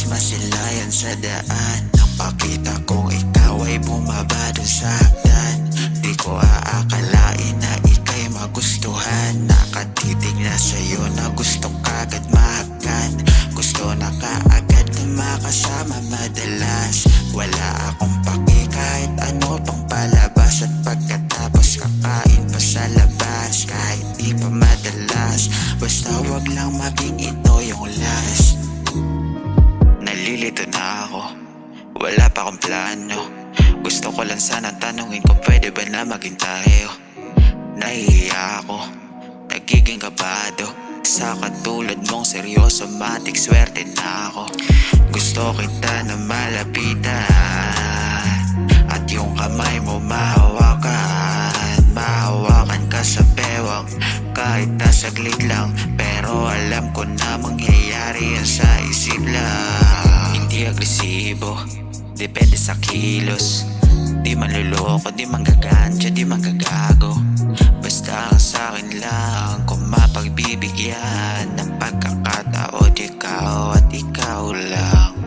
masilayan sa daan. Nang pakita kong ikaw ay bumaba dun sa hagdan, di ko aakalain na ika'y magustuhan. Nakatitig na sa'yo na gusto kagad mahakan. Gusto na kaagad na makasama madalas. Wala akong paki kahit ano pang palabas. At pagkatapos kakain pa sa labas, kahit di pa madalas. Basta wag lang maging ito yung last. Nalilito na ako, wala pa akong plano. Gusto ko lang sana tanungin kung pwede ba na maging tayo. Nahihiya ako, nagiging kabado. Sa katulad mong seryoso, matik swerte na ako. Gusto kita na malapitan, at yung kamay mo mahawakan. Mahawakan ka sa bewang, kahit na saglit lang. Pero alam ko na mangyayari yan sa isip lang. Hindi agresibo, depende sa kilos. Di manluloko, di manggagansya, di manggagago. Basta ang sa'kin lang kung mapagbibigyan ng pagkakataon, ikaw at ikaw lang.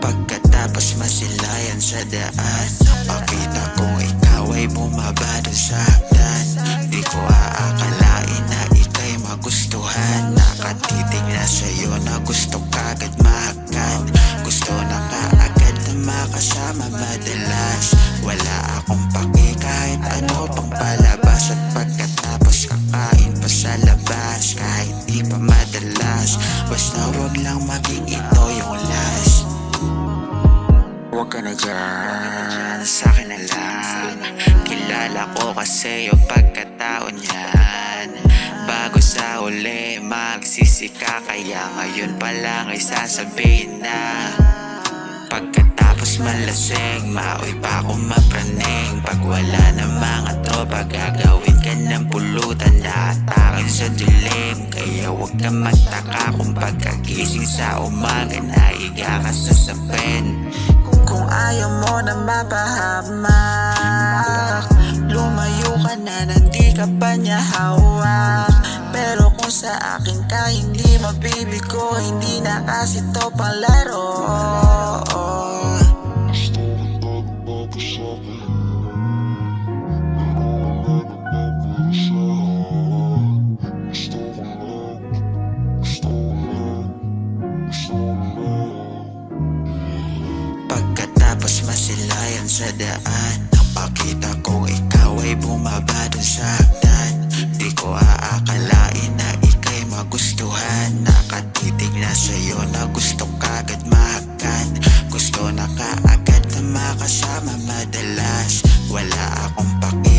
Pagkatapos masilayan sa daan, pakita kong ikaw ay bumaba dun sa hagdan. Di ko aakalain na ika'y magustuhan. Nakatitig na sa'yo na gusto kagad mahakan. Gusto na kaagad na makasama madalas. Wala akong paki kahit ano pang palabas. At pagkatapos kakain pa sa labas, kahit di pa madalas. Basta wag lang maging ito yung last. Huwag ka na dyan, sa'kin na lang. Kilala ko kasi yung pagkatao niyan. Bago sa uli magsisika, kaya ngayon pa lang ay sasabihin na. Pagkatapos malasing, mauwi pa akong mapraning. Pag wala na mga tropa, gagawin ka ng pulutan. Lahat sa dilim, kaya huwag ka magtaka kung pagkagising sa umaga naiga ka sa sapin. Kung ayaw mo na mapahamak, lumayo ka na nang di ka pa niya hawak. Pero kung sa akin ka hindi mabibigo, hindi na kasi to pang laro. Pagkatapos masilayan sa daan, nang pakita kong ikaw ay bumaba dun sa hagdan. Di ko aakalain na ika'y magustuhan. Nakatitig na sa'yo na gusto kagad mahakan. Gusto na kaagad na makasama madalas. Wala akong paki